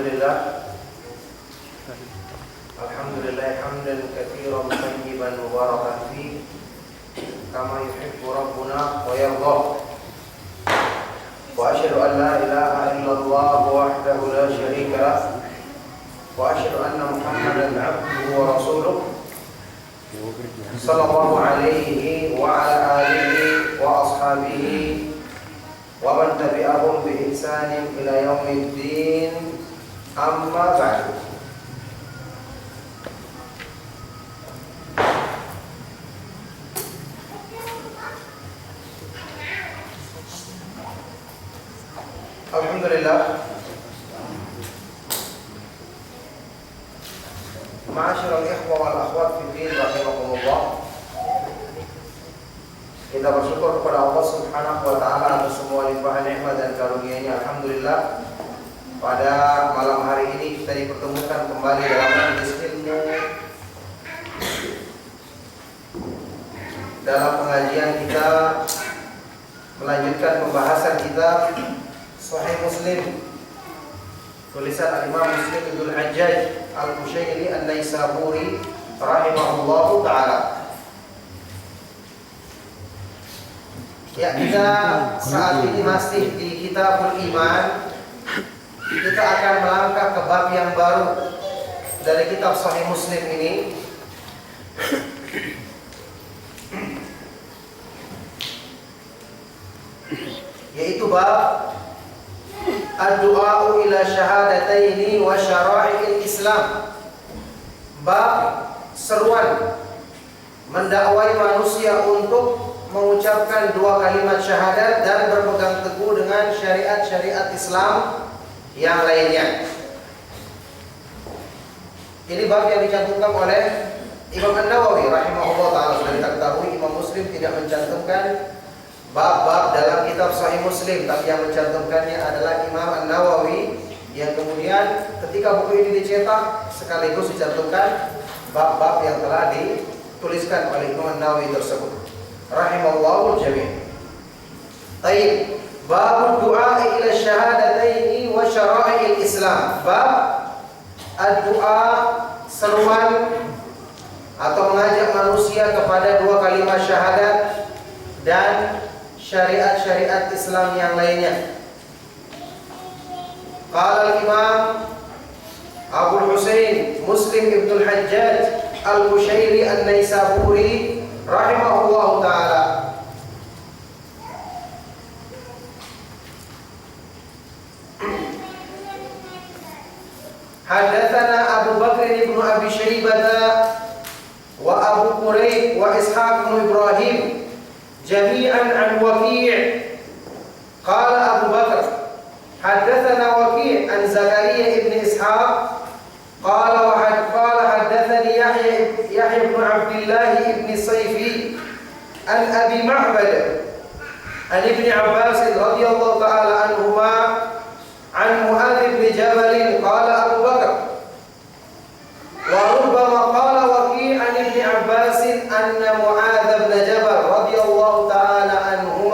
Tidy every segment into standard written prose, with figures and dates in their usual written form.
Alhamdulillah hamdan katsiran tayyiban mubarakan fi kama yuhibbu rabbuna wa yarda. Wa asyhadu an la ilaha illallah wahdahu la syarika lah. Wa asyhadu anna Muhammadan 'abduhu wa rasuluh. Sallallahu alaihi wa ala alihi wa ashabihi wa man tabi'ahum bi ihsanin ila yaumiddin. Amma ba'du. Alhamdulillah, ma'asyiral ikhwah wal akhwat fi din rahimakumullah. Kita bersyukur kepada Allah Subhanahu wa taala atas semua limpahan nikmat dan karunia-Nya. Alhamdulillah, pada malam hari ini kita dipertemukan kembali dalam majelis ilmu, dalam pengajian kita melanjutkan pembahasan kitab Sahih Muslim, tulisan Al-Imam Muslim Ibnul Hajjaj Al-Qushayri An-Naisaburi rahimahullahu ta'ala. Ya, kita saat ini masih di Kitabul Iman. Kita akan melangkah ke bab yang baru dari kitab Sahih Muslim ini, yaitu bab ad-du'a ila syahadataini wa syara'i'il Islam. Bab seruan mendakwai manusia untuk mengucapkan dua kalimat syahadat dan berpegang teguh dengan syariat-syariat Islam yang lainnya. Ini bab yang dicantumkan oleh Imam An-Nawawi rahimahullah ta'ala. Sudah kita ketahui Imam Muslim tidak mencantumkan bab-bab dalam kitab Sahih Muslim, tapi yang mencantumkannya adalah Imam An-Nawawi, yang kemudian ketika buku ini dicetak sekaligus dicantumkan bab-bab yang telah dituliskan oleh Imam An-Nawawi tersebut rahimahullahu jami'. Baik, bab du'a ila syahadataini wa syara'i'il Islam. Bab ad-du'a, seruan atau mengajak manusia kepada dua kalimat syahadat dan syariat-syariat Islam yang lainnya. Qala al-Imam Abu Husain Muslim Ibnul Hajjaj Al-Qushayri An-Naisaburi rahimahullahu ta'ala. Haddatsana Abu Bakr ibn Abi Syaibah wa Abu Qurayb wa Ishaq bin Ibrahim jami'an an Waqi'. Qala Abu Bakr haddatsana Waqi' an Zakaria ibn Ishaq qala haddatsani Yahya ibn Abdullah ibn Sayfi an Abi Ma'bad an Ibn Abbas radhiyallahu ta'ala anhuma an Mu'adz ibn Jabal qala Abu Bakr wa rubbama qala Waqi' an Ibn Abbas anna Mu'adz ibn Jabal radhiyallahu ta'ala anhum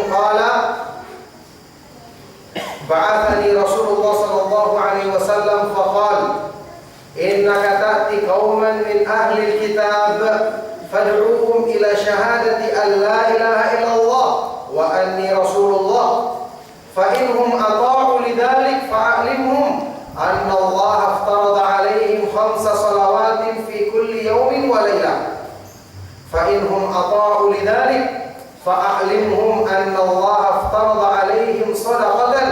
qala ba'athani Rasulullah sallallahu alaihi wasallam faqala innaka ta'ti qauman min ahli al-kitab fad'uuhum ila syahadati an la ilaha illallah wa anni rasulullah fa inhum ata'u lidzalik fa'alimhum anna Allah aftarada alaihim khamsa salawatin fi kulli yawmin wa laylah fa inhum ata'u lidzalik fa'alimhum anna Allah aftarada alaihim sadaqatan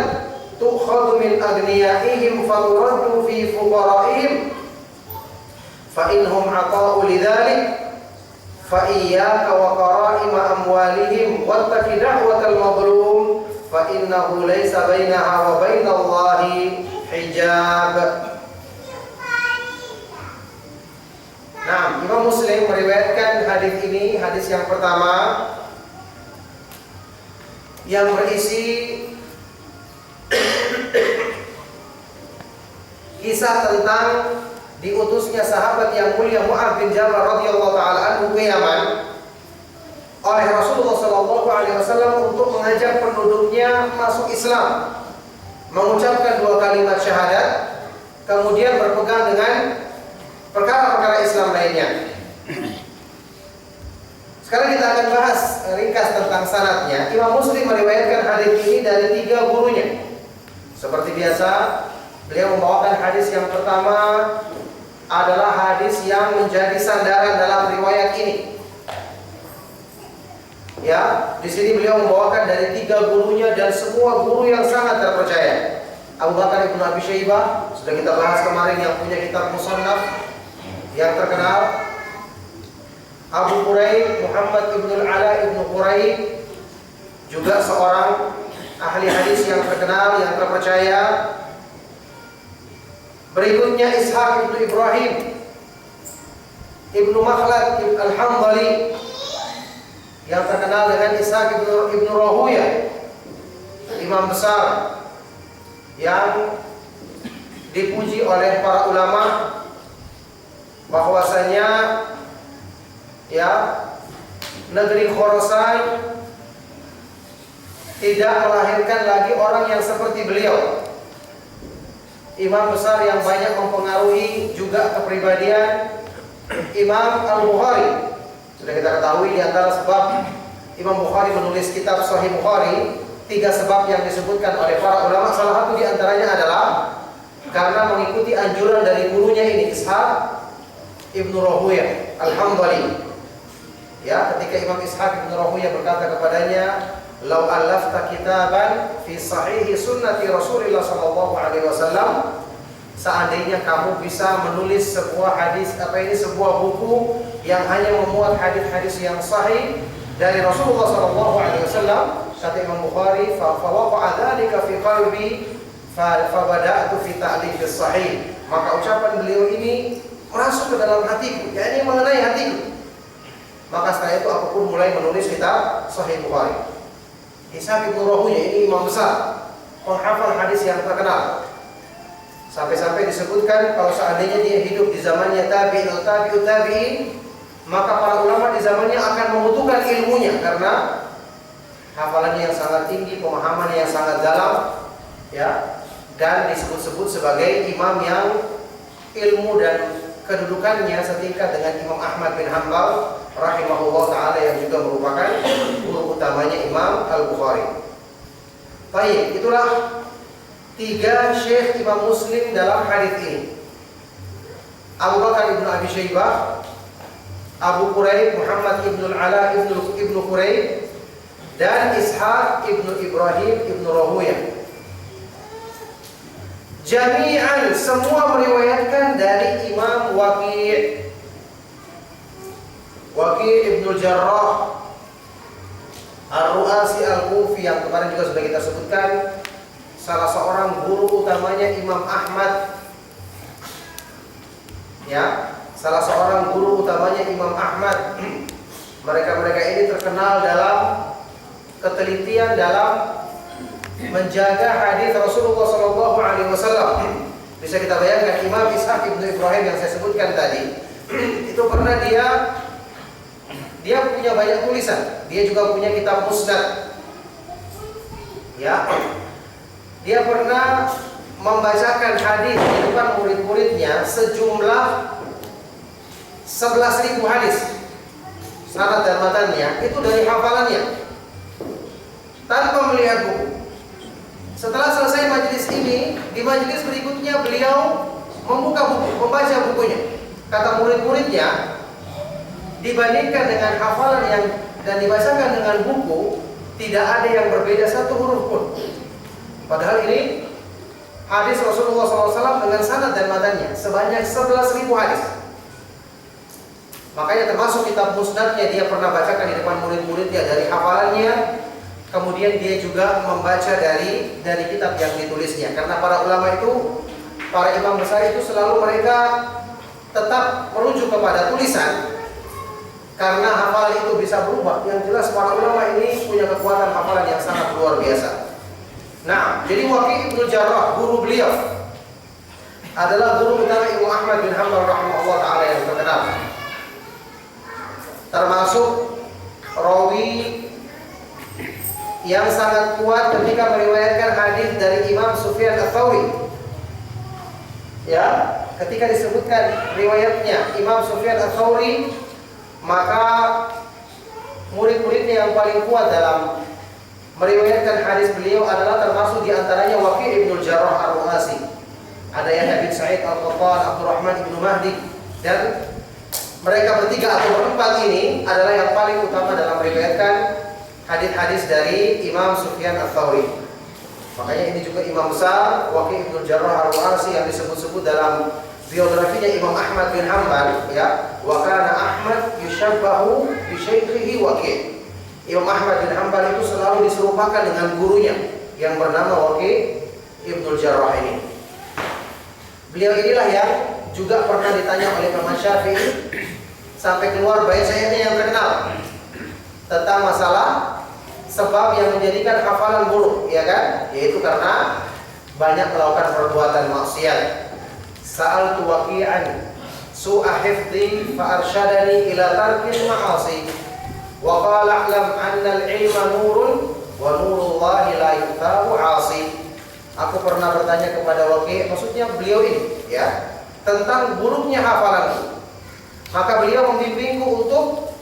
tu'khadhu min aghniyaihim faturaddu fi fuqara'ihim fa inhum ata'u lidzalik fa iyyaka wa qara'ima amwalihim wattaqi da'watal mazlum fa innahu laysa bainaha wa bainallahi hijab. Nah, Imam Muslim meriwayatkan hadis ini, hadis yang pertama yang berisi kisah tentang diutusnya sahabat yang mulia Mu'adz bin Jabal radhiyallahu ta'ala anhu ke Yaman oleh Rasulullah sallallahu alaihi wasallam untuk mengajak penduduknya masuk Islam. mengucapkan 2 kalimat syahadat, kemudian berpegang dengan perkara-perkara Islam lainnya. Sekarang kita akan bahas ringkas tentang sanadnya. Imam Muslim meriwayatkan hadis ini dari 3 gurunya. Seperti biasa, beliau membawakan hadis yang pertama adalah hadis yang menjadi sandaran dalam riwayat ini. Ya, di sini beliau membawakan dari 3 gurunya dan semua guru yang sangat terpercaya. Abu Bakar ibnu Abi Syaibah, sudah kita bahas kemarin, yang punya kitab Musannaf yang terkenal. Abu Quraib, Muhammad ibnu Ala ibnu Quraib, juga seorang ahli hadis yang terkenal, yang terpercaya. Berikutnya Ishaq ibnu Ibrahim ibnu Makhlad al-Hanbali, yang terkenal dengan Ishaq ibnu Rahuyah, imam besar yang dipuji oleh para ulama bahwasanya ya, negeri Khorasan tidak melahirkan lagi orang yang seperti beliau, imam besar yang banyak mempengaruhi juga kepribadian Imam Al-Bukhari. Sudah kita ketahui di antara sebab Imam Bukhari menulis kitab Sahih Bukhari, 3 sebab yang disebutkan oleh para ulama. Salah satu di antaranya adalah karena mengikuti anjuran dari gurunya ini, Ishaq ibnu Rahuyah Al-Hanbali. Ya, ketika Imam Ishaq ibnu Rahuyah berkata kepadanya, "Lau alafta kitaban fi sahihi sunnati Rasulillah sallallahu alaihi wasallam," seandainya kamu bisa menulis sebuah hadis, sebuah buku yang hanya memuat hadis-hadis yang sahih dari Rasulullah sallallahu alaihi wasallam, kata Imam Bukhari, "fa waqa'a dzalika fi qalbi fa bada'tu fi ta'lif as-sahih." Maka ucapan beliau ini masuk ke dalam hatiku, yakni mengenai hatiku. Maka setelah itu aku pun mulai menulis kitab Sahih Bukhari. Ishaq ibnu Rahuyah ini imam besar, penghafal hadis yang terkenal. Sampai-sampai disebutkan kalau seandainya dia hidup di zamannya tabi'in, maka para ulama di zamannya akan membutuhkan ilmunya karena hafalannya yang sangat tinggi, pemahamannya yang sangat dalam, ya, dan disebut-sebut sebagai imam yang ilmu dan kedudukannya setingkat dengan Imam Ahmad bin Hanbal rahimahullah ta'ala, yang juga merupakan guru utamanya Imam Al-Bukhari. Baik, itulah 3 syekh Imam Muslim dalam hadis ini. Abu Bakar ibnu Abi Syaibah, Abu Quraib Muhammad ibnu Ala ibnu Quraib, dan Ishaq ibnu Ibrahim ibnu Rahuyah. Jami'an, semua meriwayatkan dari Imam Waqi' ibnu Jarrah Ar-Ru'asi Al-Kufi, yang kemarin juga sudah kita sebutkan, salah seorang guru utamanya Imam Ahmad. Ya, salah seorang guru utamanya Imam Ahmad. Mereka ini terkenal dalam ketelitian dalam menjaga hadis Rasulullah SAW. Bisa kita bayangkan Imam Ishaq ibnu Ibrahim yang saya sebutkan tadi, itu pernah dia punya banyak tulisan. Dia juga punya kitab Musnad. Ya, dia pernah membacakan hadis di depan murid-muridnya sejumlah 11.000 hadis. Sanad dan matannya itu dari hafalannya, tanpa melihat buku. Setelah selesai majelis ini, di majelis berikutnya beliau membuka buku, membaca bukunya. Kata murid-muridnya, dibandingkan dengan hafalan yang dan dibacakan dengan buku, tidak ada yang berbeda satu huruf pun. Padahal ini hadis Rasulullah SAW dengan sanad dan matannya sebanyak 11.000 hadis. Makanya termasuk kitab Musnadnya dia pernah bacakan di depan murid-muridnya dari hafalannya. Kemudian dia juga membaca dari kitab yang ditulisnya. Karena para ulama itu, para imam besar itu selalu mereka tetap merujuk kepada tulisan, karena hafalan itu bisa berubah. Yang jelas para ulama ini punya kekuatan hafalan yang sangat luar biasa. Nah, jadi Waqi' ibnu Jarrah, guru beliau, adalah guru utama Imam Ahmad bin Hanbal rahimahullah ta'ala yang terkenal. Termasuk rawi yang sangat kuat ketika meriwayatkan hadis dari Imam Sufyan Ats-Tsauri. Ya, ketika disebutkan riwayatnya Imam Sufyan Ats-Tsauri, maka murid-muridnya yang paling kuat dalam meriwayatkan hadis beliau adalah termasuk diantaranya Waqi' ibn Jarrah Ar-Ru'asi, ada Yahya bin Sa'id Al-Qattan, Abdurrahman ibn Mahdi, dan mereka bertiga atau berempat ini adalah yang paling utama dalam meriwayatkan hadis-hadis dari Imam Sufyan Ats-Tsauri. Makanya ini juga imam besar Waqi' ibn Jarrah Ar-Ru'asi yang disebut-sebut dalam biografinya Imam Ahmad bin Hanbal, ya, wa kana Ahmad yushabbahu bi syaikhihi Waqi'. Imam Ahmad bin Hanbal itu selalu diserupakan dengan gurunya yang bernama Waqi' ibn Jarrah ini. Beliau inilah yang juga pernah ditanya oleh Imam Syafi'i sampai keluar bait syairnya yang terkenal tentang masalah sebab yang menjadikan hafalan buruk, ya kan? Yaitu karena banyak melakukan perbuatan maksiat. Sa'altu Waqi'an su'a hifdhi fa arsyadani ila tarkil ma'asi wa qala a'lam anna al-ilma nurun wa nurullahi la yutabu 'asi. Aku pernah bertanya kepada Waqi', maksudnya beliau ini, ya, tentang buruknya hafalanku. Maka beliau membimbingku untuk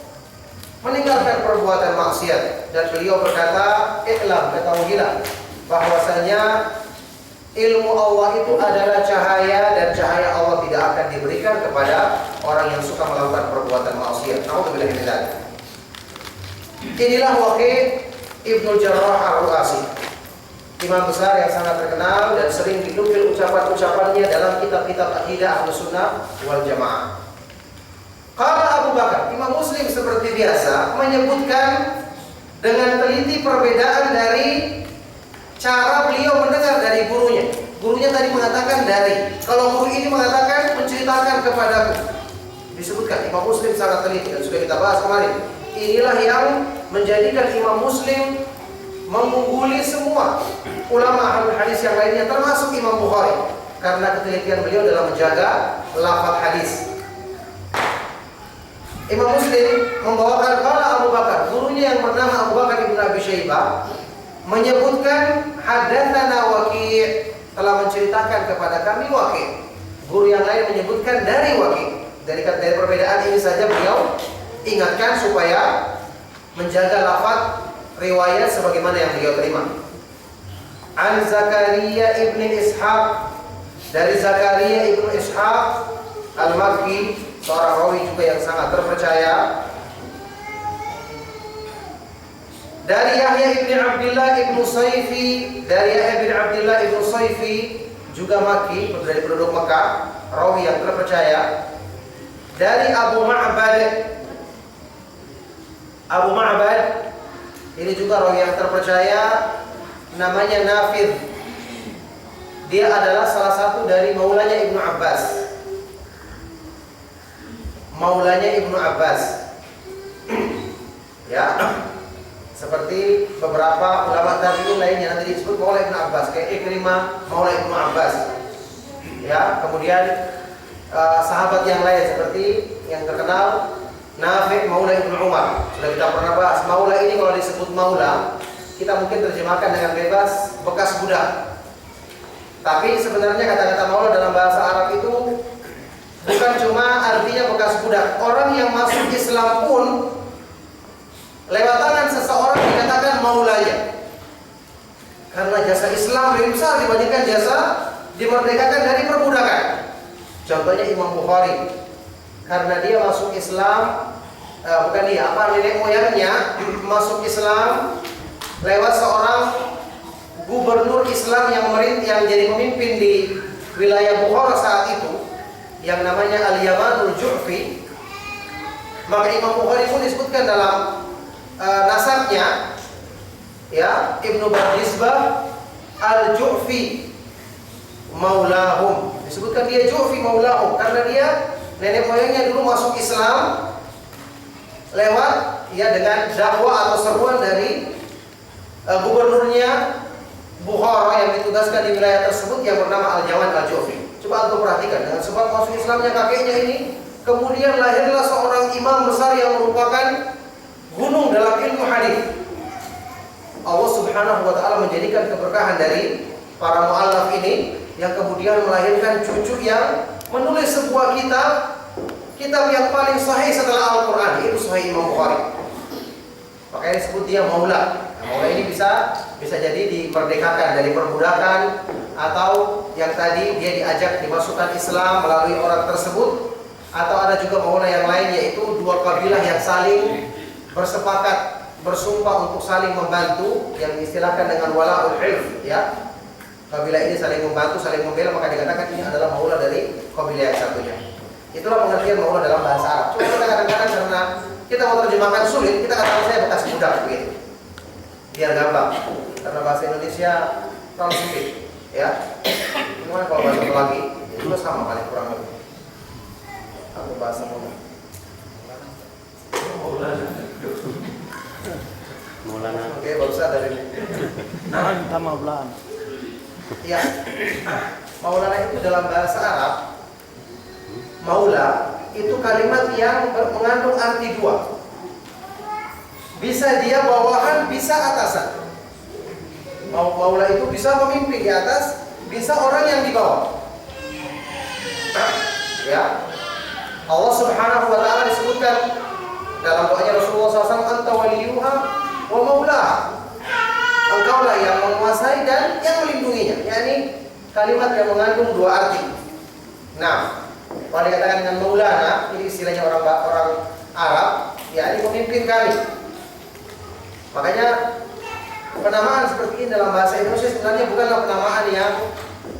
meninggalkan perbuatan maksiat, dan beliau berkata, "I'lam, ketahuilah bahwasanya ilmu Allah itu adalah cahaya, dan cahaya Allah tidak akan diberikan kepada orang yang suka melakukan perbuatan maksiat." Nauzubillah min dzalik. Inilah Waqi' ibn Jarrah Ar-Ru'asi, imam besar yang sangat terkenal dan sering dinukil ucapan-ucapannya dalam kitab-kitab akidah Ahlus Sunnah wal Jamaah. Qala Abu Bakar, Imam Muslim seperti biasa menyebutkan dengan teliti perbedaan dari cara beliau mendengar dari gurunya. Gurunya tadi mengatakan dari, kalau guru ini mengatakan menceritakan kepadaku. Disebutkan Imam Muslim sangat teliti dan sudah kita bahas kemarin. Inilah yang menjadikan Imam Muslim mengungguli semua ulama ahli hadis yang lainnya, termasuk Imam Bukhari, karena ketelitian beliau dalam menjaga lafaz hadis. Imam Muslim membawakan qala Abu Bakar, gurunya yang bernama Abu Bakar ibn Abi Syaibah menyebutkan hadatsana Waqi', telah menceritakan kepada kami Waqi'. Guru yang lain menyebutkan dari Waqi'. Dari perbedaan ini saja beliau ingatkan supaya menjaga lafaz riwayat sebagaimana yang beliau terima. An Zakaria ibn Ishaq, dari Zakaria ibn Ishaq Al-Makki, seorang rawi juga yang sangat terpercaya. Dari Yahya ibn Abdullah ibn Sayfi, dari Yahya ibn Abdullah ibn Sayfi juga Makki, dari penduduk Mekah, rawi yang terpercaya. Dari Abu Ma'bad, Abu Ma'bad ini juga rawi yang terpercaya, namanya Nafid. Dia adalah salah satu dari maulanya Ibnu Abbas. Maulanya Ibnu Abbas. Ya. Seperti beberapa ulama tabi'in lainnya nanti disebut maula Ibnu Abbas, kayak Ikrimah maula Ibnu Abbas. Ya, kemudian sahabat yang lain seperti yang terkenal Nafi' maula Ibnu Umar. Sudah kita pernah bahas. Maula ini kalau disebut maula, kita mungkin terjemahkan dengan bebas bekas budak. Tapi sebenarnya kata-kata maula dalam bahasa Arab itu bukan cuma artinya bekas budak. Orang yang masuk Islam pun lewat tangan seseorang dikatakan maulanya. Karena jasa Islam lebih besar dibandingkan jasa dimerdekakan dari perbudakan. Contohnya Imam Bukhari, karena dia masuk Islam, nenek moyangnya masuk Islam lewat seorang gubernur Islam yang jadi pemimpin di wilayah Bukhara saat itu, yang namanya Al-Yamanul Ju'fi. Maka Imam Bukhari pun disebutkan dalam nasabnya, ya, Ibnu Bardizbah Al-Ju'fi maulahum. Disebutkan dia Ju'fi maulahum karena dia nenek moyangnya dulu masuk Islam lewat, ya, dengan dakwah atau seruan dari gubernurnya Bukhara yang ditugaskan di wilayah tersebut yang bernama Al-Jawan Al-Ju'fi. Coba untuk perhatikan, dengan sebab masuk Islamnya kakeknya ini, kemudian lahirlah seorang imam besar yang merupakan gunung dalam ilmu hadis. Allah Subhanahu wa taala menjadikan keberkahan dari para mu'allaf ini yang kemudian melahirkan cucu yang menulis sebuah kitab yang paling sahih setelah Al-Qur'an, yaitu Sahih Imam Bukhari. Makanya disebut dia maula. Nah, maula ini bisa jadi diperdekakan dari perbudakan, atau yang tadi dia diajak dimasukkan Islam melalui orang tersebut, atau ada juga maula yang lain, yaitu dua kabilah yang saling bersepakat bersumpah untuk saling membantu, yang diistilahkan dengan wala'ul hilf, ya. Kabilah ini saling membantu, saling membela, maka dikatakan ini adalah maula dari kabilah yang satunya. Itulah pengertian maula dalam bahasa Arab. Cuma kita kadang-kadang karena kita mau terjemahkan sulit, kita katakan saya bekas budak begitu, biar gampang. Karena bahasa Indonesia terlalu sempit, ya. Gimana kalau bahasa Melayu? Ya juga sama paling kurang lebih. Aku bahasa maula. Maulana. Oke, barusan dari. Kita Maulana. Ya, Maulana itu dalam bahasa Arab, maula itu kalimat yang mengandung arti dua. Bisa dia bawahan, bisa atasan. Maula itu bisa pemimpin di atas, bisa orang yang di bawah. Ya, Allah Subhanahu wa taala disebutkan dalam doanya Rasulullah SAW, anta waliyuha wa maulaha. Engkaulah yang menguasai dan yang melindunginya. Yani kalimat yang mengandung dua arti. Nah, kalau dikatakan dengan maulana, ini istilahnya orang Arab, yakni pemimpin kami. Makanya penamaan seperti ini dalam bahasa Indonesia sebenarnya bukanlah penamaan yang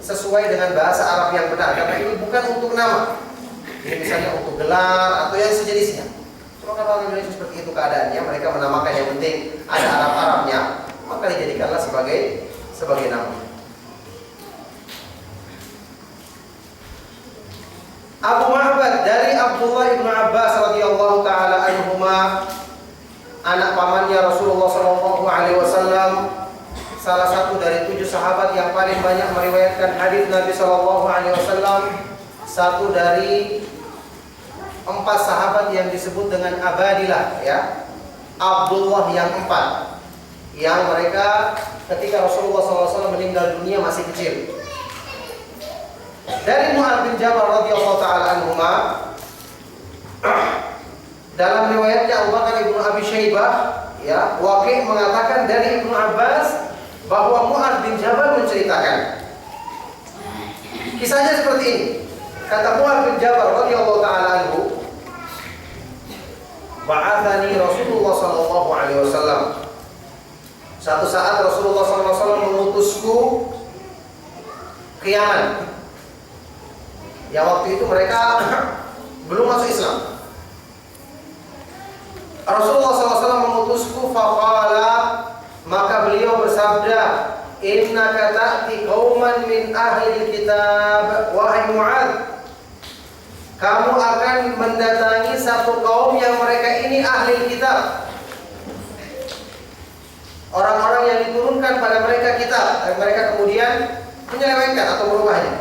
sesuai dengan bahasa Arab yang benar, karena ini bukan untuk nama. Ini misalnya untuk gelar atau yang sejenisnya. Cuma kalau orang Indonesia seperti itu keadaannya, mereka menamakan yang penting ada Arab-Arabnya, maka dijadikanlah sebagai nama. Abu Ma'bad dari Abdullah ibnu Abbas radhiyallahu taala anhuma, anak pamannya Rasulullah sallallahu alaihi wasallam, salah satu dari 7 sahabat yang paling banyak meriwayatkan hadis Nabi sallallahu alaihi wasallam, satu dari 4 sahabat yang disebut dengan Abadilah, ya. Abdullah yang 4, yang mereka ketika Rasulullah SAW meninggal dunia masih kecil. Dari Mu'adz bin Jabal radhiyallahu taala anhuma, dalam riwayatnya Abu Bakar ibnu Abi Syaibah, ya, Waqi' mengatakan dari Ibnu Abbas bahwa Mu'adz bin Jabal menceritakan. Kisahnya seperti ini. Kata Mu'adz bin Jabal radhiyallahu taala anhu, ba'athani Rasulullah sallallahu alaihi wasallam. Satu saat Rasulullah SAW mengutusku ke Yaman. Ya, waktu itu mereka belum masuk Islam. Rasulullah SAW mengutusku, faqala, maka beliau bersabda, innaka ta'ti qauman min ahli kitab. Wahai Mu'adz, kamu akan mendatangi satu kaum yang mereka ini ahli kitab. Orang-orang yang diturunkan pada mereka kitab, dan mereka kemudian menyelewengkan atau merubahnya.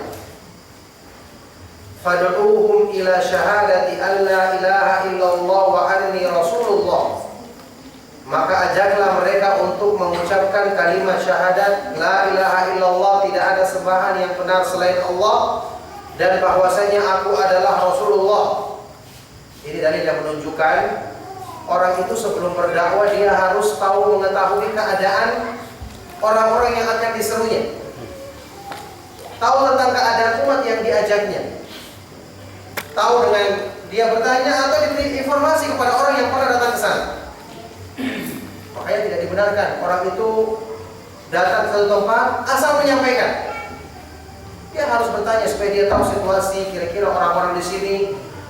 Fad'uhum ila syahadati an la ilaha illallah wa anni rasulullah. Maka ajaklah mereka untuk mengucapkan kalimat syahadat la ilaha illallah, tidak ada sembahan yang benar selain Allah, dan bahwasanya aku adalah Rasulullah. Ini dalil yang menunjukkan orang itu sebelum berdakwah dia harus tahu mengetahui keadaan orang-orang yang akan diserunya, tahu tentang keadaan umat yang diajaknya, tahu dengan dia bertanya atau diberi informasi kepada orang yang pernah datang ke sana. Makanya tidak dibenarkan orang itu datang ke satu tempat asal menyampaikan. Dia harus bertanya supaya dia tahu situasi, kira-kira orang-orang di sini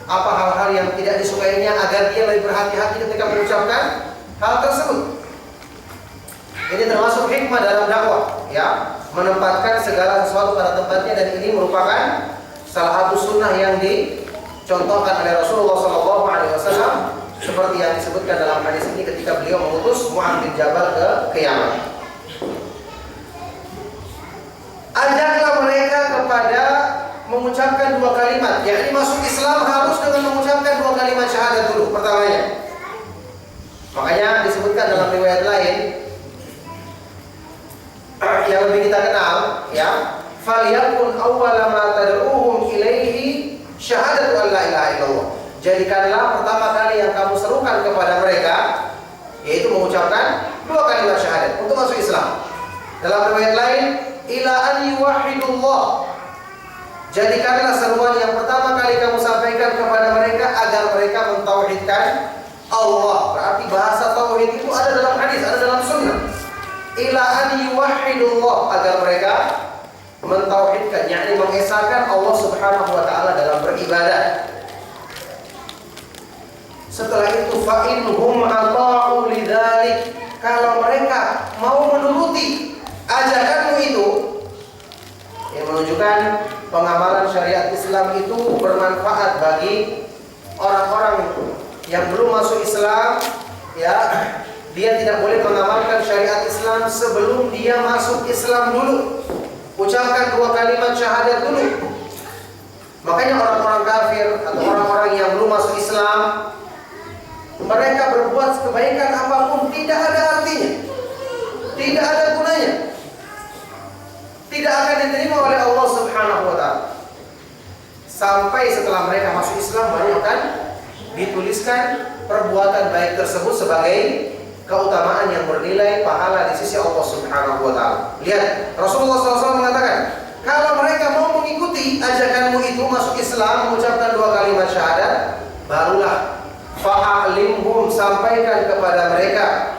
apa hal-hal yang tidak disukainya, agar dia lebih berhati-hati ketika mengucapkan hal tersebut. Ini termasuk hikmah dalam dakwah, ya, menempatkan segala sesuatu pada tempatnya, dan ini merupakan salah satu sunnah yang dicontohkan oleh Rasulullah SAW, seperti yang disebutkan dalam hadis ini ketika beliau mengutus Mu'adz bin Jabal ke Yaman. Ajaklah mereka kepada mengucapkan 2 kalimat, yakni masuk Islam harus dengan mengucapkan 2 kalimat syahadat dulu pertamanya. Makanya disebutkan dalam riwayat lain, yang lebih kita kenal, ya, falyakun awwala ma tad'uhum ilaihi syahadatu an la ilaha illallah. Jadikanlah pertama kali yang kamu serukan kepada mereka yaitu mengucapkan 2 kalimat syahadat untuk masuk Islam. Dalam riwayat lain, ila an yuwahhidullah. Jadikanlah seruan yang pertama kali kamu sampaikan kepada mereka agar mereka mentauhidkan Allah. Berarti bahasa tauhid itu ada dalam hadis, ada dalam sunnah. Ila an yuwahhidullah, agar mereka mentauhidkan, yakni mengesahkan Allah Subhanahu wa taala dalam beribadah. Setelah itu fa inhum ata'u lidzalik, kalau mereka mau menuruti ajakanmu itu, yang menunjukkan pengamalan syariat Islam itu bermanfaat bagi orang-orang yang belum masuk Islam, ya. Dia tidak boleh mengamalkan syariat Islam sebelum dia masuk Islam dulu. Ucapkan 2 kalimat syahadat dulu. Makanya orang-orang kafir atau orang-orang yang belum masuk Islam, mereka berbuat kebaikan apapun tidak ada artinya, tidak ada gunanya, tidak akan diterima oleh Allah Subhanahu wa ta'ala. Sampai setelah mereka masuk Islam baru akan dituliskan perbuatan baik tersebut sebagai keutamaan yang bernilai pahala di sisi Allah Subhanahu wa ta'ala. Lihat, Rasulullah SAW mengatakan, kalau mereka mau mengikuti ajakanmu itu masuk Islam, mengucapkan 2 kalimat syahadat, barulah fa'alimhum, sampaikan kepada mereka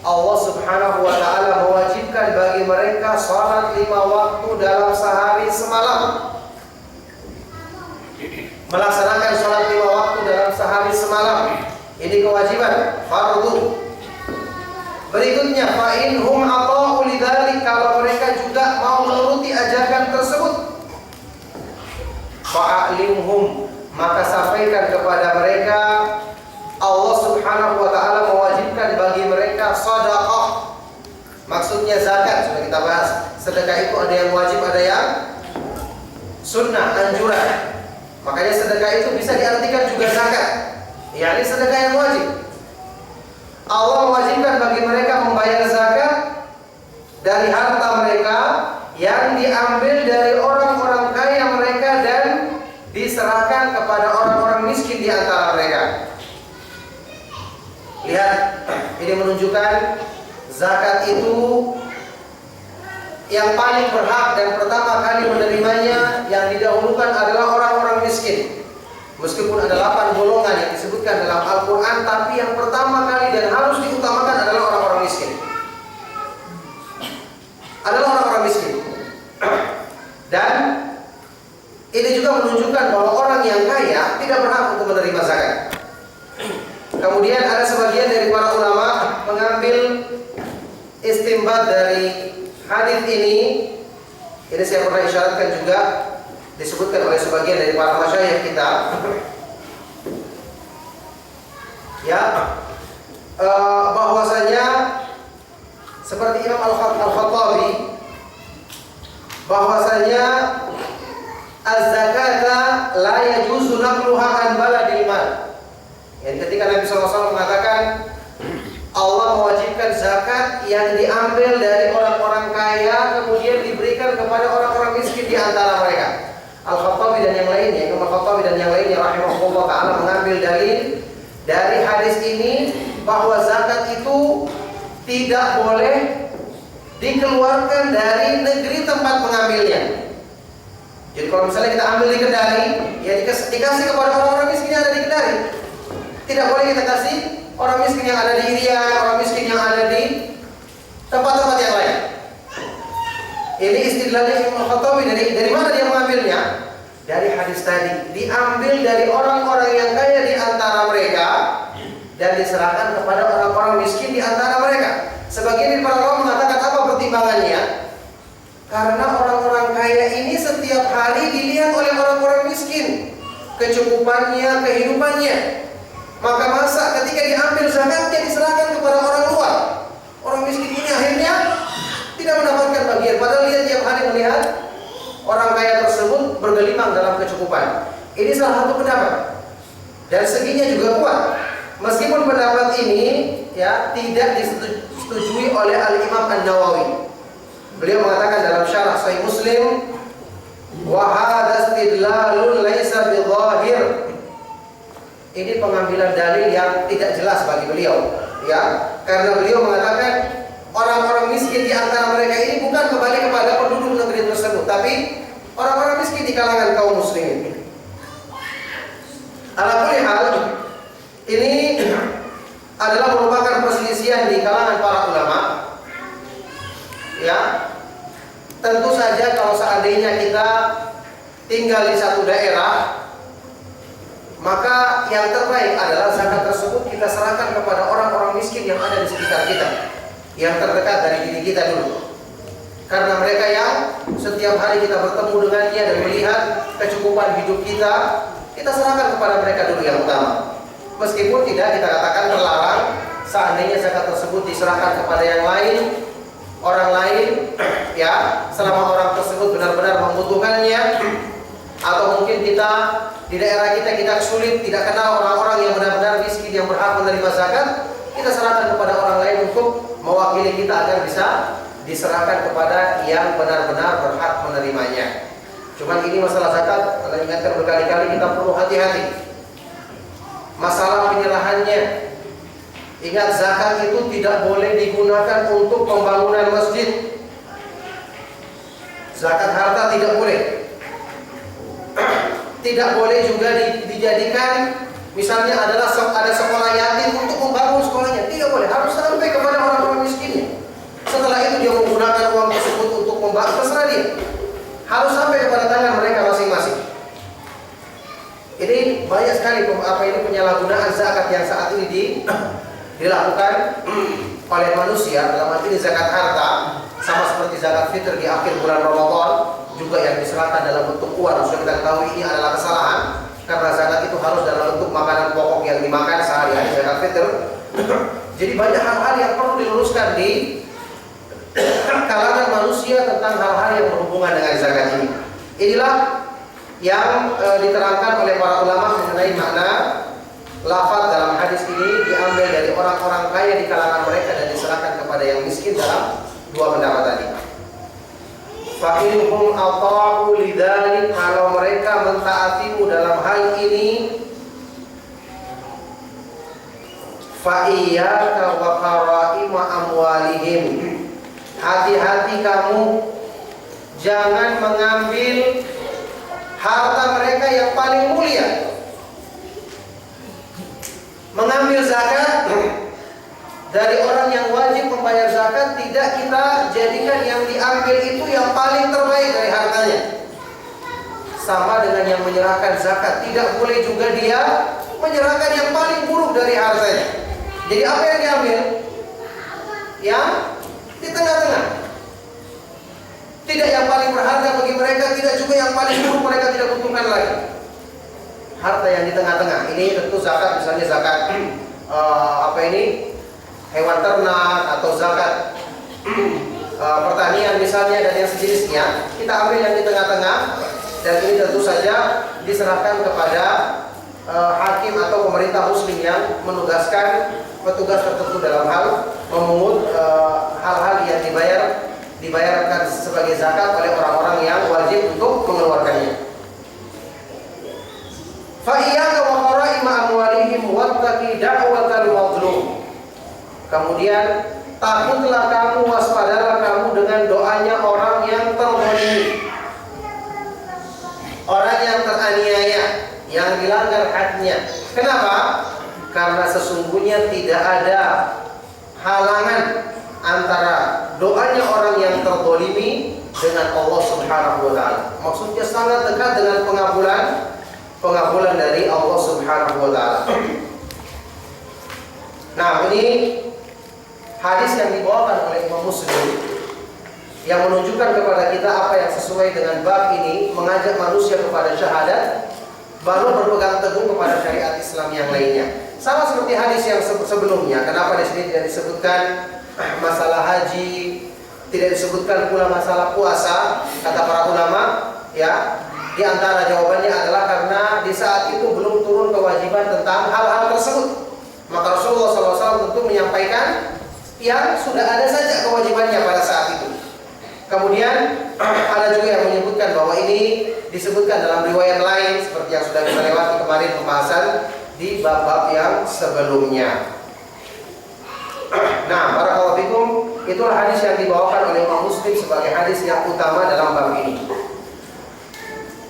Allah Subhanahu wa ta'ala mewajibkan bagi mereka salat 5 waktu dalam sehari semalam. Melaksanakan salat 5 waktu dalam sehari semalam, ini kewajiban fardu. Berikutnya fa'inhum ata'u lidzalik, kalau mereka juga mau menuruti ajakan tersebut, fa'alimhum, maka sampaikan kepada mereka Allah Subhanahu wa ta'ala mewajibkan bagi mereka sedekah. Maksudnya zakat, sudah kita bahas. Sedekah itu ada yang wajib, ada yang sunnah, anjuran. Makanya sedekah itu bisa diartikan juga zakat, yakni sedekah yang wajib. Allah mewajibkan bagi mereka membayar zakat dari harta mereka yang diambil dari orang-orang kaya mereka dan diserahkan kepada orang-orang miskin di antara mereka. Lihat, ini menunjukkan zakat itu yang paling berhak dan pertama kali menerimanya yang didahulukan adalah orang-orang miskin. Meskipun ada 8 golongan yang disebutkan dalam Al-Quran, tapi yang pertama kali dan harus diutamakan adalah orang-orang miskin. Adalah orang-orang miskin. Dan ini juga menunjukkan bahwa orang yang kaya tidak berhak untuk menerima zakat. Kemudian ada sebagian dari para ulama mengambil istinbat dari hadis ini. Ini saya pernah isyaratkan juga, disebutkan oleh sebagian dari para masyayikh kita, ya, bahwasanya seperti Imam Al-Khattabi, bahwasanya az-zakata la yajuzu naqluha an baladil mal. Yang ketika Nabi SAW mengatakan Allah mewajibkan zakat yang diambil dari orang-orang kaya kemudian diberikan kepada orang-orang miskin di antara mereka. Al-Khattabi dan yang lainnya, Imam Al-Khattabi dan yang lainnya rahimahullah ta'ala mengambil dalil dari hadis ini bahwa zakat itu tidak boleh dikeluarkan dari negeri tempat mengambilnya. Jadi kalau misalnya kita ambil di Kendari, ya dikasih kepada orang-orang miskin yang ada di Kendari. Tidak boleh kita kasih orang miskin yang ada di Irian, orang miskin yang ada di tempat-tempat yang lain. Ini istilahnya Imam Khattabi. Dari mana dia mengambilnya? Dari hadis tadi. Diambil dari orang-orang yang kaya di antara mereka dan diserahkan kepada orang-orang miskin di antara mereka. Sebagian para ulama mengatakan apa pertimbangannya? Karena orang-orang kaya ini setiap hari dilihat oleh orang-orang miskin, kecukupannya, kehidupannya. Maka masa ketika diambil zakatnya diserahkan kepada orang luar, orang miskin ini akhirnya tidak mendapatkan bagian. Padahal dia tiap hari melihat orang kaya tersebut bergelimang dalam kecukupan. Ini salah satu pendapat dan seginya juga kuat. Meskipun pendapat ini ya tidak disetujui oleh Al-Imam An-Nawawi. Beliau mengatakan dalam syarah Sahih Muslim, wa hadza istidlalun laisa bidzahir. Ini pengambilan dalil yang tidak jelas bagi beliau, ya, karena beliau mengatakan orang-orang miskin di antara mereka ini bukan kembali kepada penduduk negeri tersebut, tapi orang-orang miskin di kalangan kaum muslimin. Ala kulli hal, ini adalah merupakan perselisihan di kalangan para ulama. Ya, tentu saja kalau seandainya kita tinggal di satu daerah, maka yang terbaik adalah zakat tersebut kita serahkan kepada orang-orang miskin yang ada di sekitar kita, yang terdekat dari diri kita dulu. Karena mereka yang setiap hari kita bertemu dengannya dan melihat kecukupan hidup kita, kita serahkan kepada mereka dulu yang utama. Meskipun tidak kita katakan terlarang seandainya zakat tersebut diserahkan kepada yang lain, orang lain, ya, selama orang tersebut benar-benar membutuhkannya, atau mungkin kita di daerah kita sulit, tidak kenal orang-orang yang benar-benar miskin yang berhak menerima zakat, kita serahkan kepada orang lain untuk mewakili kita agar bisa diserahkan kepada yang benar-benar berhak menerimanya. Cuman ini masalah zakat, Anda ingatkan berkali-kali, kita perlu hati-hati. Masalah penyerahannya. Ingat, zakat itu tidak boleh digunakan untuk pembangunan masjid. Zakat harta tidak boleh. Tidak boleh juga dijadikan, misalnya ada sekolah yatim untuk membangun sekolahnya. Tidak boleh, harus sampai kepada orang-orang miskinnya. Setelah itu dia menggunakan uang tersebut untuk membangun, terserah dia. Harus sampai kepada tangan mereka masing-masing. Ini banyak sekali penyalahgunaan zakat yang saat ini dilakukan oleh manusia. Dalam arti ini zakat harta, sama seperti zakat fitr di akhir bulan Ramadan, juga yang diserahkan dalam bentuk uang. Sudah kita ketahui ini adalah kesalahan, karena zakat itu harus dalam bentuk makanan pokok yang dimakan sehari-hari, zakat fitr. Jadi banyak hal-hal yang perlu diluruskan di kalangan manusia tentang hal-hal yang berhubungan dengan zakat ini. Inilah yang diterangkan oleh para ulama mengenai makna lafaz dalam hadis ini diambil dari orang-orang kaya di kalangan mereka dan diserahkan kepada yang miskin dalam dua pendapat tadi. Fa inhum ata'u lidzalik, kalau mereka mentaatimu dalam hal ini, fa iyyaka wa qara'ima amwalihim, hati-hati kamu jangan mengambil harta mereka yang paling mulia. Mengambil zakat dari orang yang wajib membayar zakat, tidak kita jadikan yang diambil itu yang paling terbaik dari hartanya. Sama dengan yang menyerahkan zakat, tidak boleh juga dia menyerahkan yang paling buruk dari hartanya. Jadi apa yang diambil? Yang di tengah-tengah. Tidak yang paling berharga bagi mereka, tidak juga yang paling buruk mereka tidak butuhkan lagi. Harta yang di tengah-tengah. Ini tentu zakat, misalnya zakat hewan ternak, atau zakat pertanian misalnya, dan yang sejenisnya. Kita ambil yang di tengah-tengah, dan ini tentu saja diserahkan kepada hakim atau pemerintah muslim yang menugaskan petugas tertentu dalam hal memungut hal-hal yang dibayarkan sebagai zakat oleh orang-orang yang wajib untuk mengeluarkannya. Fa iyyaka wa qara'ima amwalihim wattaqi da'watal mazlum. Kemudian takutlah kamu, waspadalah kamu dengan doanya orang yang terzalimi, orang yang teraniaya, yang dilanggar haknya. Kenapa? Karena sesungguhnya tidak ada halangan antara doanya orang yang terzalimi dengan Allah Subhanahu wa taala. Maksudnya sangat dekat dengan pengabulan dari Allah Subhanahu wa taala. Nah, ini hadis yang dibawakan oleh Imam Muslim yang menunjukkan kepada kita apa yang sesuai dengan bab ini, mengajak manusia kepada syahadat, baru berpegang teguh kepada syariat Islam yang lainnya. Sama seperti hadis yang sebelumnya. Kenapa di sini tidak disebutkan masalah haji, tidak disebutkan pula masalah puasa? Kata para ulama, ya, di antara jawabannya adalah karena di saat itu belum turun kewajiban tentang hal-hal tersebut. Maka Rasulullah SAW tentu menyampaikan yang sudah ada saja kewajibannya pada saat itu. Kemudian ada juga yang menyebutkan bahwa ini disebutkan dalam riwayat lain seperti yang sudah kita lewati kemarin pembahasan di bab-bab yang sebelumnya. Nah, barakallahu fikum, itulah hadis yang dibawakan oleh Imam Muslim sebagai hadis yang utama dalam bab ini.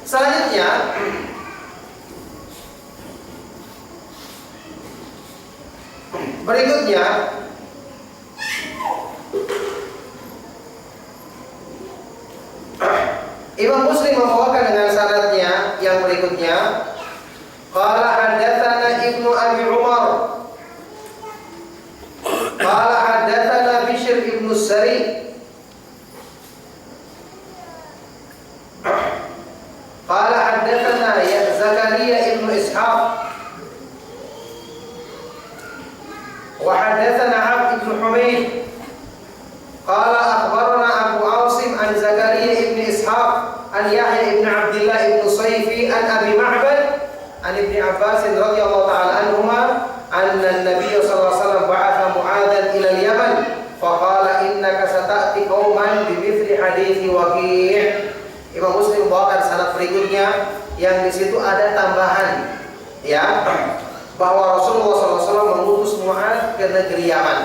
Selanjutnya, berikutnya Imam Muslim membawakan dengan sanadnya yang berikutnya. Qala haddatsana Ibnu Abi Umar. Qala haddatsana Bishr ibnu Sari. Qala haddatsana Zakaria ibnu Ishaq. Wa haddatsana Abd ibn Humayd. Qala akhbarana Abu Asim an Zakaria ibn Ishaq an Yahya ibn Abdullah ibn Sayfi an Abi Ma'bad an Ibn Abbas radhiyallahu ta'ala anhuma anna an-nabiy sallallahu alaihi wasallam ba'atha Mu'adhan ila al-Yaman faqala innaka sata'ti qauman bimithli hadithi Waqi'. Imam Muslim membawakan sanad berikutnya yang di situ ada tambahan ya bahwa Rasulullah sallallahu alaihi wasallam mengutus Mu'adh ke negeri Yaman.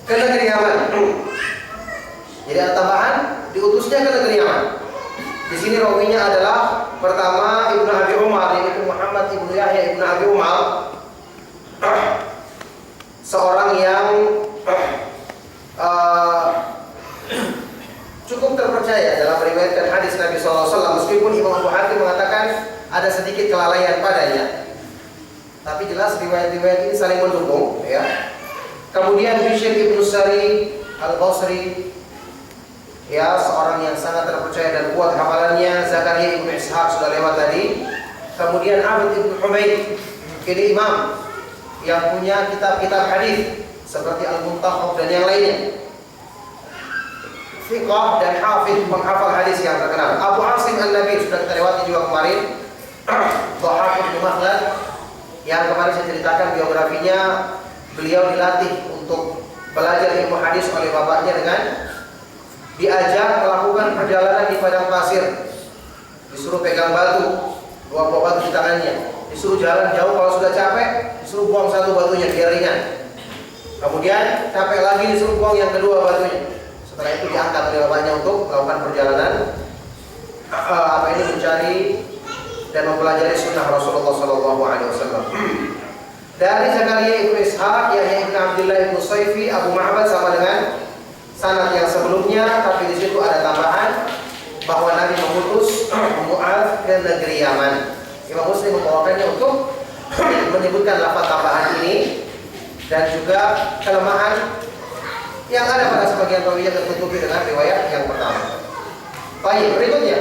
Ke negeri Yaman. Jadi ada tambahan diutusnya ke negeri Yaman. Di sini rawinya adalah pertama Ibnu Abi Umar, yaitu Muhammad Ibnu Yahya Ibnu Abi Umar, seorang yang cukup terpercaya dalam meriwayatkan hadis Nabi SAW, meskipun Imam Abu Hatim mengatakan ada sedikit kelalaian padanya. Tapi jelas riwayat-riwayat ini saling mendukung ya. Kemudian Bishr ibnu Sari Al-Basri, ya, seorang yang sangat terpercaya dan kuat hafalannya. Zakaria ibnu Ishaq sudah lewat tadi. Kemudian Abd ibn Humayd, ini imam yang punya kitab-kitab hadis seperti Al-Muntakhab dan yang lainnya. Thiqah dan hafidh, penghafal hadis yang terkenal. Abu Asim An-Nabi sudah kita lewati juga kemarin. Dhahhak bin Makhlad yang kemarin saya ceritakan biografinya, beliau dilatih untuk belajar ilmu hadis oleh bapaknya dengan diajak melakukan perjalanan di padang pasir, disuruh pegang batu, 2 buah batu di tangannya, disuruh jalan jauh, kalau sudah capek disuruh buang 1 batunya biar ringan, kemudian capek lagi disuruh buang yang kedua batunya. Setelah itu diangkat oleh bapaknya untuk melakukan perjalanan mencari dan mempelajari sunnah Rasulullah SAW. Dari Zakaria ibnu Ishaq, Yahya ibnu Abdullah ibnu Sayfi, Abu Ma'bad sama dengan sanad yang sebelumnya, tapi di situ ada tambahan bahwa Nabi mengutus Mu'adh ke negeri Yaman. Imam Muslim membawakannya untuk menyebutkan lafaz tambahan ini dan juga kelemahan yang ada pada sebagian rawi yang tertutupi dengan riwayat yang pertama. Baik, berikutnya.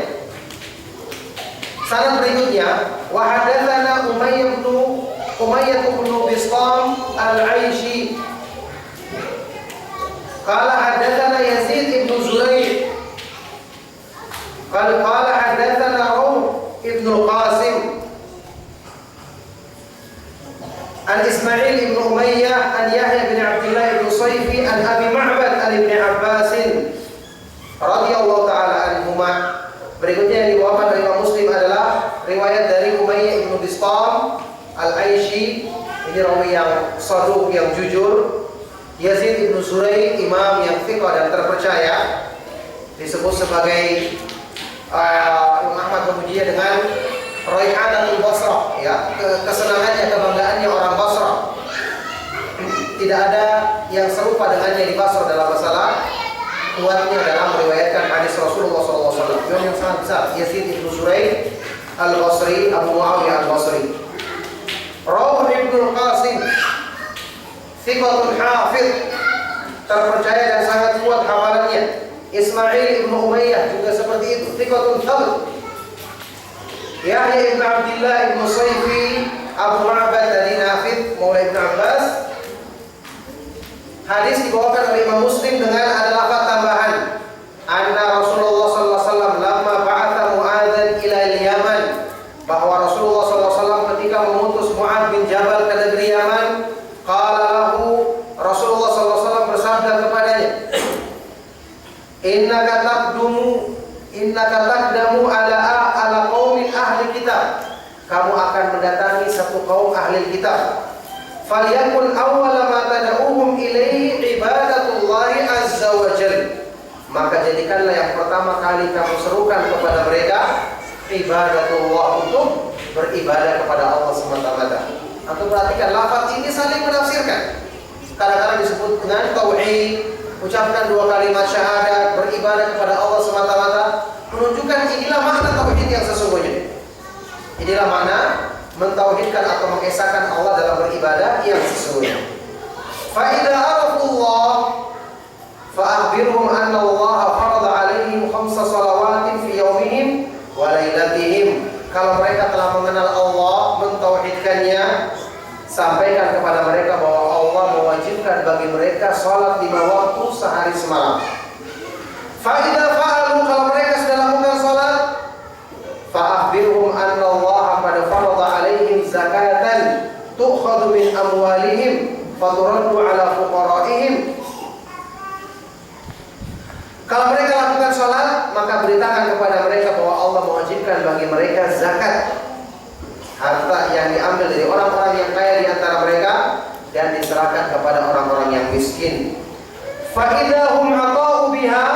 Sanad berikutnya, wa hadatsana Umayyah bin Bistam Al-Aishi. Qala hadatsana Yazid ibn Zurayd. Qala hadatsana Rawh ibn Qasim. An Ismail ibn Umayyah an Yahya bin Abdullah ibn Sayfi an Abi Ma'bad an Ibn Abbas radhiyallahu ta'ala anhuma. Berikutnya yang dibawakan dari Imam Muslim adalah riwayat dari Umayyah ibn Bistam Al-Aishi, ini rawi yang saduq, yang jujur. Yazid ibn Zurayd, imam yang thiqah dan terpercaya, disebut sebagai Imam Ahmad memujinya dengan Rai'anatul Basrah, ya, kesenangannya, kebanggaannya orang Basrah. Tidak ada yang serupa dengannya di Basrah dalam masalah kuatnya dalam meriwayatkan hadis Rasulullah SAW. Yang sangat besar, Yazid ibn Zurayd Al-Basri, Abu Muawiyah Al-Basri. Rawh ibn Qasim, thiqatun hafidh, terpercaya dan sangat kuat hafalannya. Ismail ibn Umayyah juga seperti itu, thiqatun thabt. Yahya ibn Abdullah ibn Sayfi, Abu Ma'bad dari Nafi' maula Ibn Abbas. Hadis dibawakan oleh Imam Muslim dengan ada lafaz tambahan, anna Rasulullah sallallahu alaihi wasallam lamma ba'atha Mu'adhan ila al-Yaman, bahwa Rasulullah sallallahu alaihi wasallam ketika mengutus Mu'adh bin Jabal ke negeri Yaman, qala lahu, Rasulullah sallallahu alaihi wasallam bersabda kepadanya, innaka taqdamu ala qaumin ahli kitab. Kamu akan mendatangi satu kaum ahli kitab. Falyakun awwala ma tad'uhum ilaihi ibadatullahi azza wa jalla. Maka jadikanlah yang pertama kali kamu serukan kepada mereka ibadatullah, untuk beribadah kepada Allah semata-mata. Atau perhatikan lafaz ini saling menafsirkan. Kadang-kadang disebut dengan tauhid, ucapkan 2 kalimat syahadat, beribadah kepada Allah semata-mata, menunjukkan inilah makna tauhid yang sesungguhnya. Inilah makna mentauhidkan atau mengesahkan Allah dalam beribadah yang sesungguhnya. Fa idza arafullah fa akhbirhum anna Allah farada 'alaihim 5 shalawatin fi yaumihim wa lailatihim. Kalau mereka telah mengenal Allah, mentauhidkannya, sampaikan kepada mereka bahwa Allah mewajibkan bagi mereka salat 5 waktu sehari semalam. Fa idza fa'alu, kalau mereka sudah lakukan salat, fa akhbirhum anna Allah qad farada 'alaihim zakatan tu'khadhu min amwalihim faturaddu 'ala fuqara'ihim. Kalau mereka lakukan sholat, maka beritakan kepada mereka bahwa Allah mewajibkan bagi mereka zakat, harta yang diambil dari orang-orang yang kaya di antara mereka dan diserahkan kepada orang-orang yang miskin. Fa idahum ata'u biha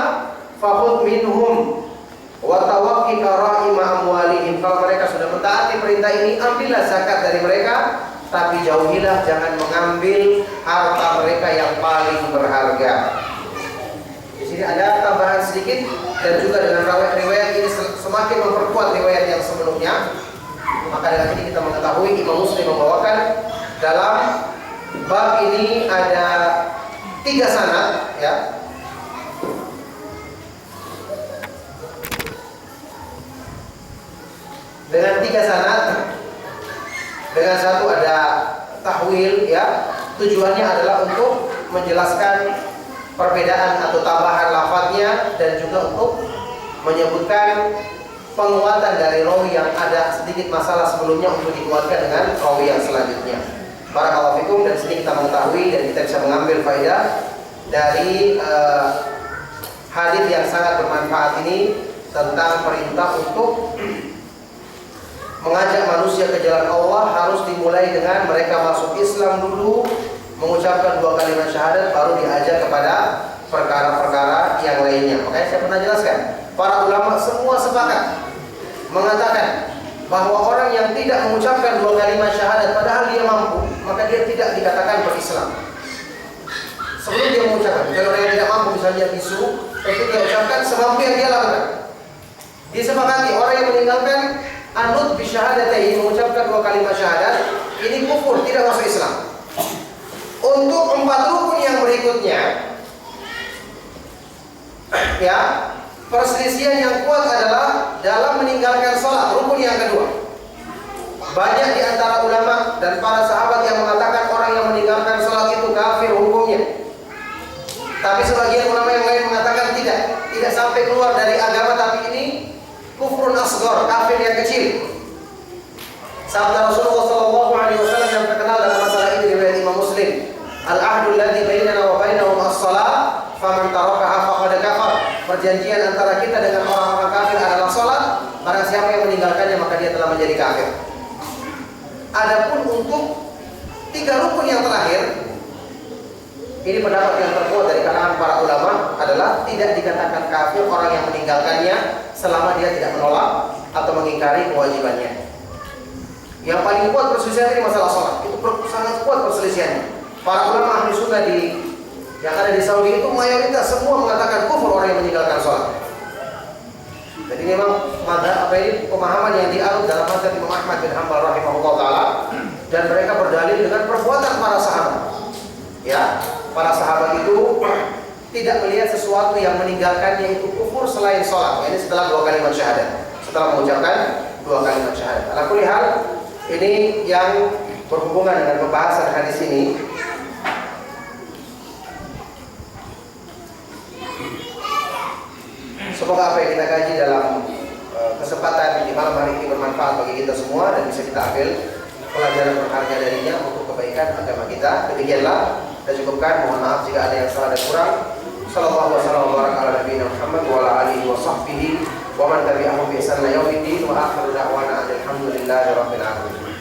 fakhudh minhum wa tawaqqi kara'ima amwalihim. Kalau mereka sudah mentaati perintah ini, ambillah zakat dari mereka, tapi jauhilah, jangan mengambil harta mereka yang paling berharga. Di sini ada tambahan sedikit, dan juga dengan riwayat ini semakin memperkuat riwayat yang sebelumnya. Maka dengan ini kita mengetahui Imam Muslim membawakan dalam bab ini ada 3 sanad, ya. Dengan 3 sanad, dengan satu ada tahwil, ya. Tujuannya adalah untuk menjelaskan perbedaan atau tambahan lafadznya, dan juga untuk menyebutkan penguatan dari rawi yang ada sedikit masalah sebelumnya untuk dikuatkan dengan rawi yang selanjutnya. Barakallahu fikum. Dan sini kita mengetahui dan kita bisa mengambil faedah dari hadis yang sangat bermanfaat ini tentang perintah untuk mengajak manusia ke jalan Allah harus dimulai dengan mereka masuk Islam dulu, mengucapkan 2 kalimat syahadat, baru diajak kepada perkara-perkara yang lainnya. Makanya saya pernah jelaskan, para ulama semua sepakat mengatakan bahwa orang yang tidak mengucapkan 2 kalimat syahadat padahal dia mampu, maka dia tidak dikatakan berislam. Sebelum dia mengucapkan, kalau orang yang tidak mampu misalnya bisu, itu dia ucapkan semampu yang dia lakukan. Disepakati orang yang meninggalkan anut bisyahadatai, mengucapkan 2 kalimat syahadat, ini kufur, tidak masuk Islam. Untuk 4 rukun yang berikutnya, ya, perselisihan yang kuat adalah dalam meninggalkan sholat, rukun yang kedua. Banyak di antara ulama dan para sahabat yang mengatakan orang yang meninggalkan sholat itu kafir hukumnya. Tapi sebagian ulama yang lain mengatakan tidak sampai keluar dari agama, tapi ini kufrun asghar, kafir yang kecil. Sabda Rasulullah SAW yang terkenal dalam masalah ini riwayat Imam Muslim, al-ahdu alladzi bainana wa bainahum as-shalah faman tarakaha faqad kafar. Perjanjian antara kita dengan orang-orang kafir adalah salat, barang siapa yang meninggalkannya maka dia telah menjadi kafir. Adapun untuk 3 rukun yang terakhir, ini pendapat yang terkuat dari kalangan para ulama adalah tidak dikatakan kafir orang yang meninggalkannya selama dia tidak menolak atau mengingkari kewajibannya. Yang paling kuat perselisihan ini masalah sholat, itu sangat kuat perselisihannya. Para ulama ahli sunnah yang ada di Saudi itu mayoritas semua mengatakan kufur orang yang meninggalkan sholat. Jadi memang pemahaman yang dianut dalam mazhab Imam Ahmad bin Hanbal rahimahullah taala, dan mereka berdalil dengan perbuatan para sahabat. Ya, para sahabat itu tidak melihat sesuatu yang meninggalkannya itu kufur selain sholat. Ini setelah 2 kalimat syahadat, setelah mengucapkan 2 kalimat syahadat. Ala kulli hal, ini yang berhubungan dengan pembahasan hadis ini. Semoga apa yang kita kaji dalam kesempatan di malam hari ini bermanfaat bagi kita semua dan bisa kita ambil pelajaran berharga darinya untuk kebaikan agama kita. Demikianlah, kita cukupkan. Mohon maaf jika ada yang salah dan kurang. Sallallahu wasallam wa baraka ala nabiyina Muhammad wa ala alihi wa sahbihi wa man tabi'ahum bi ihsan ila yaumiddin wa akhiru da'wana alhamdulillahi rabbil alamin.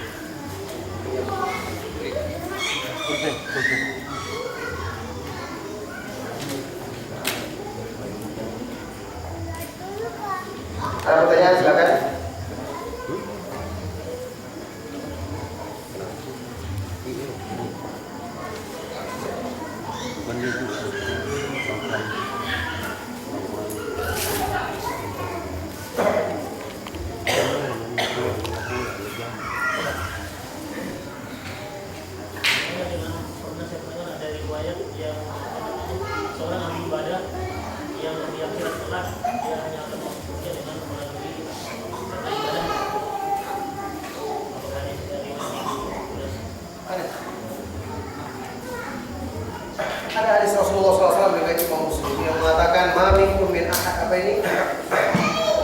Ada pertanyaan silakan. Ada hadis Rasulullah SAW riwayat Imam Muslim yang mengatakan ma minkum min ahad apa ini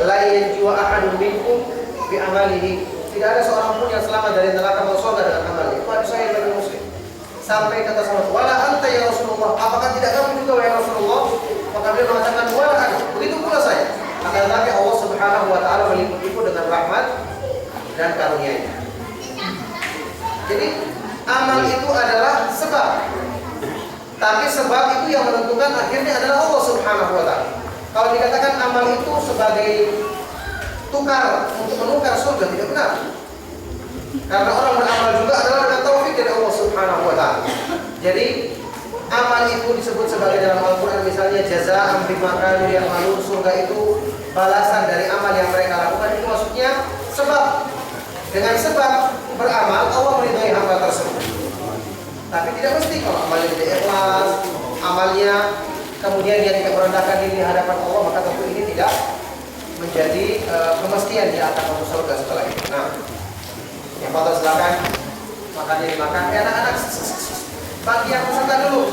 la yanju ahadun minkum bi amalihi, tidak ada seorang pun yang selamat dari neraka masuk surga dengan amalnya. Itu hadis sahih dari Muslim. Sampai kata sahabat, wala anta ya Rasulullah, apakah tidak kamu juga wahai Rasulullah? Maka beliau mengatakan wala ana, begitu pula saya. Akan tetapi Allah Subhanahu wa taala meliputiku dengan rahmat dan karunia-Nya. Jadi amal itu adalah sebab, tapi sebab itu yang menentukan akhirnya adalah Allah Subhanahu wa taala. Kalau dikatakan amal itu sebagai tukar untuk menukar surga, tidak benar. Karena orang beramal juga adalah dengan taufik dari Allah Subhanahu wa taala. Jadi amal itu disebut sebagai dalam Al-Qur'an misalnya jazaa'an bima kanu ya'malun, surga itu balasan dari amal yang mereka lakukan. Itu maksudnya sebab. Dengan sebab beramal Allah meridhai hamba tersebut. Tapi tidak mesti kalau amalnya tidak ikhlas, amalnya kemudian dia tidak merendahkan diri di hadapan Allah, maka tentu ini tidak menjadi kemestian dia akan masuk surga setelah itu. Nah, yang patut silakan makannya dimakan. Anak-anak bagi yang peserta dulu.